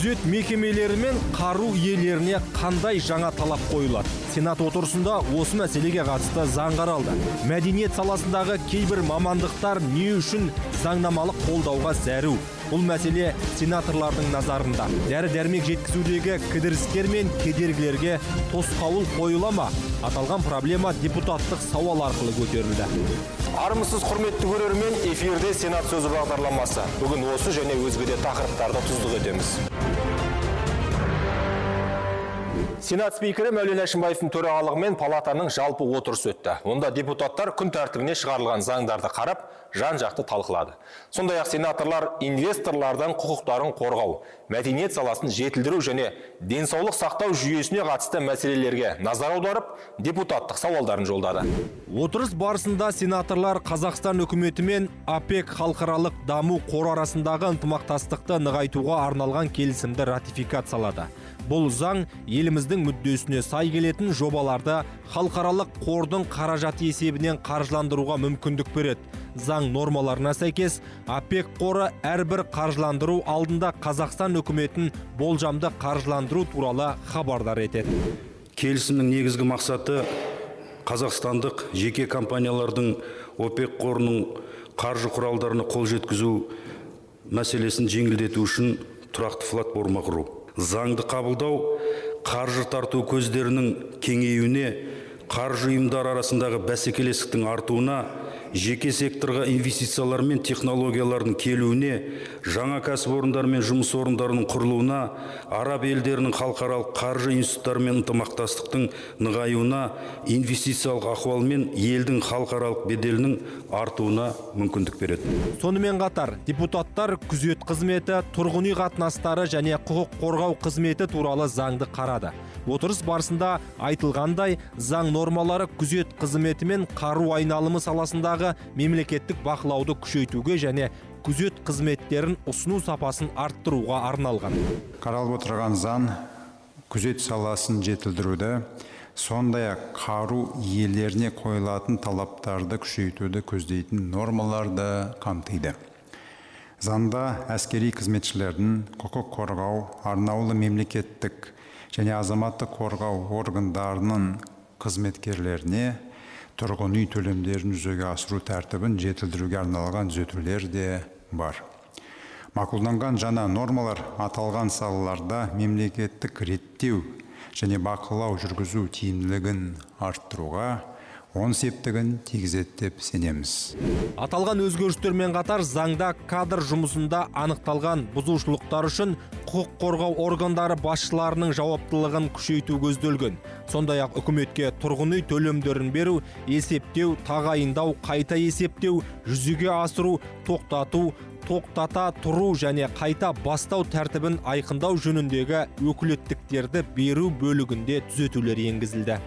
Күзет мекемелері мен қару иелеріне қандай жаңа талап қойылады? Сенат отырысында осы мәселеге қатысты заң қаралды. Мәдениет саласындағы кейбір мамандықтар не үшін заңнамалық қолдауға зәру? Бұл мәселе сенаторлардың назарында. Дәрі-дәрмек жеткізудегі кідірістер мен кедергілерге тосқауыл қойыла ма? Аталған проблема депутаттық сауал арқылы көтерілді. Армысыз құрметті көрермен, эфирде Сенат сөзі бағдарламасы. Бүгін осы және өзге де тақырыптарды тұздық етеміз. Сенат спикері Мәулен Әшімбаевтың төрағалығымен палатаның жалпы отырысы өтті. Онда депутаттар күн тәртібіне шығарылған заңдарды қарап, жан-жақты талқылады. Сондай-ақ сенаторлар инвесторлардың құқықтарын қорғау, мәдениет саласын жетілдіру және денсаулық сақтау жүйесіне қатысты мәселелерге назар аударып, депутаттық сауалдарын жолдады. Отырыс барысында сенаторлар Қазақстан үкіметі мен ОПЕК халықаралық даму қоры арасындағы ынтымақтастықты нығайтуға арналған келісімді ратификациялады. Бұл заң еліміздің мүддесіне сай келетін жобаларды халықаралық қордың қаражаты есебінен қаржыландыруға мүмкіндік береді. Заң нормаларына сәйкес, ОПЕК қоры әрбір қаржыландыру алдында Қазақстан үкіметін болжамды қаржыландыру туралы хабардар етеді. Келісімнің негізгі мақсаты қазақстандық жеке компаниялардың ОПЕК қорының қаржы құралдарына қол жеткізу мәселесін жеңілдету үшін тұрақты платформа құру. Заңды қабылдау қаржы тарту көздерінің кеңеюіне, қаржы ұйымдар арасындағы бәсекелестіктің артуына, жеке секторға инвестициялар мен технологиялардың келуіне, жаңа кәсіпорындар мен жұмыс орындарының құрылуына, араб елдерінің халықаралық қаржы институттарымен ынтымақтастықтың нығаюына, инвестициялық ахуал мен елдің халықаралық беделінің артуына мүмкіндік береді. Сонымен қатар, депутаттар күзет қызметі, тұрғын үй қатынастары және құқық қорғау қызметі туралы заңды қарады. Отырыс барысында айтылғандай, заң нормалары күзет қызметі мен қару айналымы саласындағы мемлекеттік бақылауды күшейтуге және күзет қызметтерін ұсыну сапасын арттыруға арналған. Қаралып отырған заң күзет саласын жетілдіруді, сондай-ақ қару иелеріне қойылатын талаптарды күшейтуді көздейтін нормаларды қамтиды. Заңда әскери қызметшілердің құқық қорғау, арнаулы мемлекеттік және азаматтық қорғау органдарының қызметкерлеріне тұрғын үй төлемдерін жүзеге асыру тәртібін жетілдіруге арналған түзетулер де бар. Мақұлданған жаңа нормалар аталған салаларда мемлекеттік реттеу және бақылау жүргізу тиімділігін арттыруға оң септігін тигізеді деп сенеміз. Аталған өзгерістермен қатар заңда кадр жұмысында анықталған бұзушылықтар үшін құқық қорғау органдары басшыларының жауаптылығын күшейту көзделген. Сондай-ақ үкіметке тұрғын үй төлемдерін беру, есептеу, тағайындау, қайта есептеу, жүзеге асыру, тоқтата тұру және қайта бастау тәртібін айқындау жөніндегі өкілеттіктерді беру бөлігінде түзетулер енгізілді.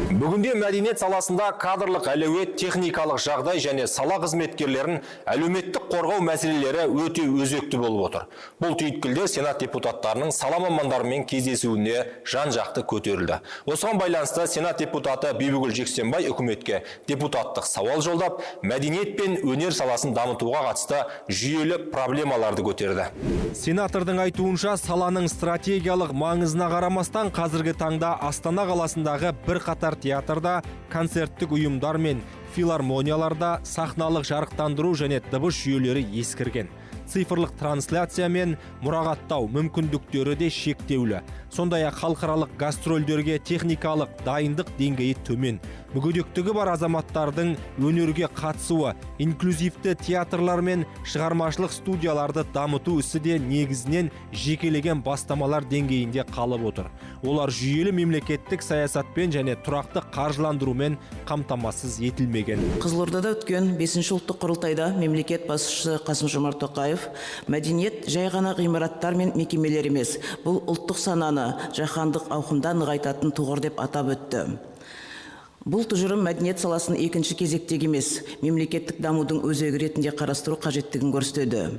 Бүгінде мәдениет саласында кадрлық әлеует, техникалық жағдай және сала қызметкерлерін әлеуметтік қорғау мәселелері өте өзекті болып отыр. Бұл түйткілдер Сенат депутаттарының сала мамандарымен кездесуіне жан-жақты көтерілді. Осыған байланысты Сенат депутаты Бибігүл Жексенбай үкіметке депутаттық сауал жолдап, мәдениет пен өнер саласын дамытуға қатысты жүйелі проблемаларды көтерді. Сенатордың айтуынша, саланың стратегиялық маңызына қарамастан қазіргі таңда Астана қаласындағы бірқатар театрда, концерттік ұйымдар мен филармонияларда сахналық жарықтандыру және дыбыс жүйелері ескірген. Цифрлық трансляция мен мұрағаттау мүмкіндіктері де шектеулі. Сондай-ақ халықаралық гастрольдерге техникалық дайындық деңгейі төмен. Мүгедектігі бар азаматтардың өнерге қатысуы, инклюзивті театрлар мен шығармашылық студияларды дамыту ісі де негізінен жекелеген бастамалар деңгейінде қалып отыр. Олар жүйелі мемлекеттік саясатпен және тұрақты қаржыландырумен қамтамасыз етілмеген. Қызылордада өткен 5-ші ұлттық құрылтайда мемлекет басшысы Қасым-Жомарт Тоқаев мәдениет жай ғана ғимараттар мен мекемелер емес, бұл ұлттық сананы жаһандық ауқымда нығайтатын тұғыр деп атап өтті. Бұл тұжырым мәдениет саласын екінші кезектегі емес, мемлекеттік дамудың өзегі ретінде қарастыру қажеттігін көрсетеді.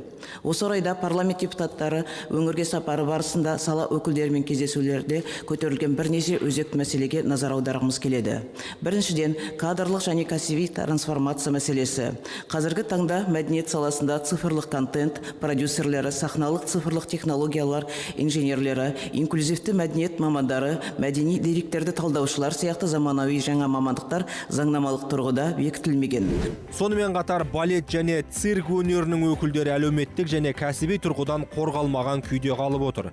Осы орайда парламент депутаттары өңірге сапары барысында сала өкілдерімен кездесулерде көтерілген бірнеше өзекті мәселеге назар аударғымыз келеді. Біріншіден, кадрлық және кәсіби трансформация мәселесі. Қазіргі таңда мәдениет саласында цифрлық контент, продюсерлері, сахналық цифрлық технологиялар, инженерлері, инклюзивті мәдениет мамандары, мәдени деректерді талдаушылар сияқты заманауи жаңа мамандықтар заңнамалық тұрғыда бекітілмеген. Сонымен қатар балет және цирк өнерінің өкілдері әлеуметтік және кәсіби тұрғыдан қорғалмаған күйде қалып отыр.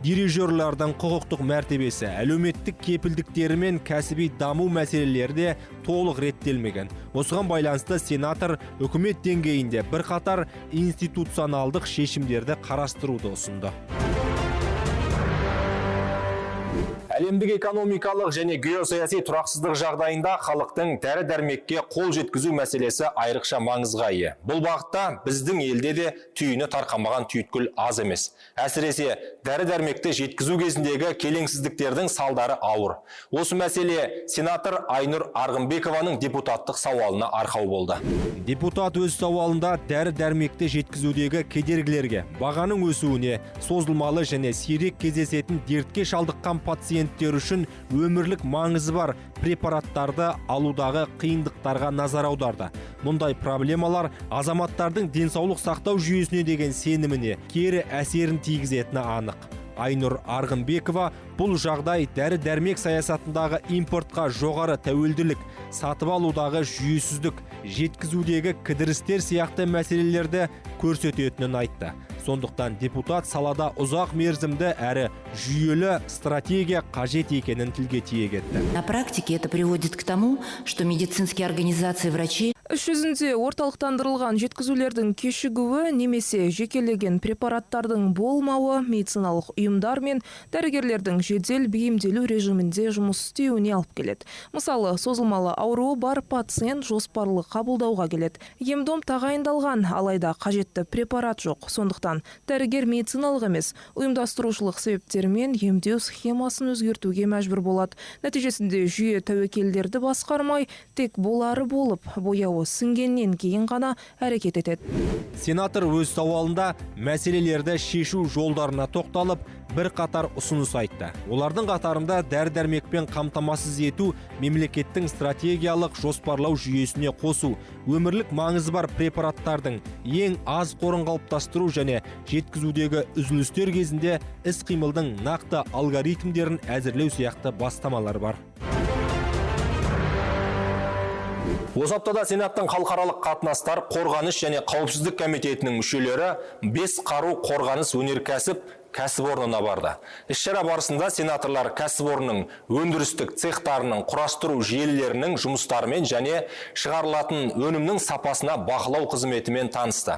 Дирижерлердің құқықтық мәртебесі, әлеуметтік кепілдіктері мен кәсіби даму мәселелері де толық реттелмеген. Осыған байланысты сенатор үкімет деңгейінде бірқатар институционалдық шешімдерді қарастыруды ұсынды. Әлемдік экономикалық және геосаяси тұрақсыздық жағдайында халықтың дәрі-дәрмекке қол жеткізу мәселесі айрықша маңызға ие. Бұл бағытта біздің елде де түйіні тарқамаған түйткіл аз емес. Әсіресе дәрі-дәрмекті жеткізу кезіндегі келеңсіздіктердің салдары ауыр. Осы мәселе сенатор Айнұр Арғынбекованың депутаттық сауалына арқау болды. Депутат өз сауалында дәрі-дәрмекті жеткізудегі кедергілерге, бағаның өсуіне, созылмалы және сирек кездесетін дертке шалдыққан пациенттер үшін өмірлік маңызы бар препараттарды алудағы қиындықтарға назар аударды. Мұндай проблемалар азаматтардың денсаулық сақтау жүйесіне деген сеніміне кері әсерін тигізетіні анық. Айнұр Арғынбекова бұл жағдай дәрі-дәрмек саясатындағы импортқа жоғары тәуелділік, сатып алудағы жүйесіздік, жеткізудегі кідірістер сияқты мәселелерді көрсететінін айтты. Сондықтан депутат салада ұзақ мерзімді әрі жүйелі стратегия қажет екенін тілге тиек етті. На практике это приводит к тому, что медицинские организации, врачи Іс жүзінде орталықтандырылған жеткізулердің кешігуі немесе жекелеген препараттардың болмауы медициналық ұйымдар мен дәрігерлердің жедел бейімделу режимінде жұмыс істеуіне алып келеді. Мысалы, созылмалы ауруы бар пациент жоспарлы қабылдауға келеді. Ем-дом тағайындалған, алайда қажетті препарат жоқ. Сондықтан дәрігер медициналық емес, ұйымдастырушылық себептермен емдеу схемасын өзгертуге мәжбүр болады. Нәтижесінде жүйе тәуекелдерді басқармай, тек болары болып, бояуы сіңгеннен кейін ғана әрекет етеді. Сенатор өз сауалында мәселелерді шешу жолдарына тоқталып, бір қатар ұсыныс айтты. Олардың қатарында дәрі-дәрмекпен қамтамасыз ету, мемлекеттің стратегиялық жоспарлау жүйесіне қосу, өмірлік маңызы бар препараттардың ең аз қорын қалыптастыру және жеткізудегі үзілістер кезінде іс-қимылдың нақты алгоритмдерін әзірлеу сияқты бастамалар бар. Осы аптада Сенаттың халықаралық қатынастар, қорғаныс және қауіпсіздік комитетінің мүшелері 5 қару қорғаныс өнеркәсіп кәсіпорнына барды. Іс-шара барысында сенаторлар кәсіпорынның өндірістік цехтарының құрастыру желілерінің жұмыстарымен және шығарылатын өнімнің сапасына бақылау қызметімен танысты.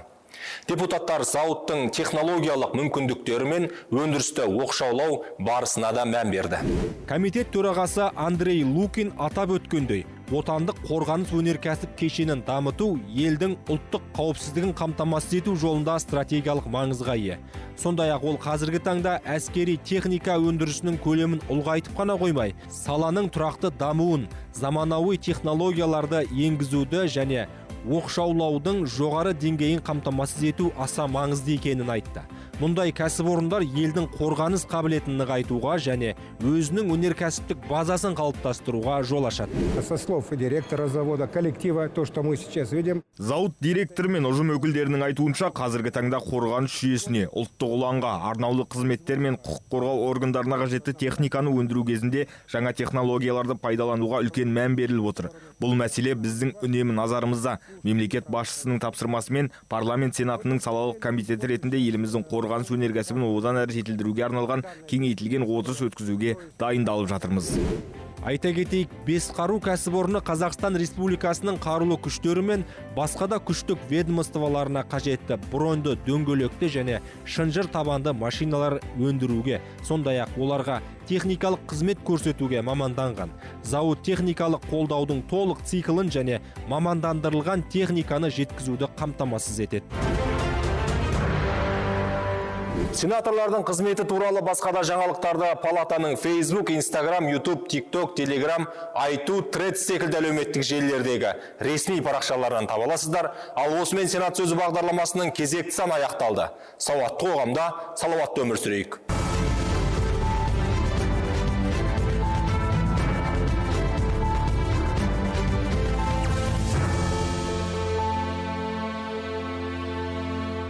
Депутаттар зауыттың технологиялық мүмкіндіктері мен өндірісті оқшаулау барысына да мән берді. Комитет төрағасы Андрей Лукин атап өткендей, отандық қорғаныс өнеркәсіп кешенін дамыту елдің ұлттық қауіпсіздігін қамтамасыз ету жолында стратегиялық маңызға ие. Сондай-ақ ол қазіргі таңда әскери техника өндірісінің көлемін ұлғайтып қана қоймай, саланың тұрақты дамуын, заманауи технологияларды енгізуді және оқшаулаудың жоғары деңгейін қамтамасыз ету аса маңызды екенін айтты. Мұндай кәсіпорындар елдің қорғаныс қабілетін нығайтуға және өзінің өнеркәсіптік базасын қалыптастыруға жол ашады. Со слов директора завода, коллектива, то, что мы сейчас видим. Зауыт директоры мен ұжым өкілдерінің айтуынша, қазіргі таңда қорғаныс жүйесіне, ұлттық ұланға, арнаулы қызметтер мен құқық қорғау органдарына қажетті техниканы өндіру кезінде жаңа технологияларды пайдалануға үлкен мән беріліп отыр. Бұл мәселе біздің үнемі назарымызда. Мемлекет басшысының тапсырмасымен парламент сенатының салалық комитеті ретінде еліміздің қорғаныс өнеркәсібін одан әрі жетілдіруге арналған кеңейтілген отырыс өткізуге дайындалып жатырмыз. Айта кетейік, 5 қару кәсіпорны Қазақстан Республикасының қарулы күштері мен басқа да күштік ведомстволарына қажетті броньды, дөңгелекті және шынжыр табанды машиналар өндіруге, сондай-ақ оларға техникалық қызмет көрсетуге маманданған. Зауыт техникалық қолдаудың толық циклін және мамандандырылған техниканы жеткізуді қамтамасыз етеді. Сенаторлардың қызметі туралы басқа да жаңалықтарды палатаның Facebook, Instagram, YouTube, TikTok, Telegram, Айту, Threads секілді әлеуметтік желілердегі ресми парақшаларынан таба аласыздар. Ал осымен Сенат сөзі бағдарламасының кезекті саны аяқталды. Сауатты қоғамда салауатты өмір сүрейік.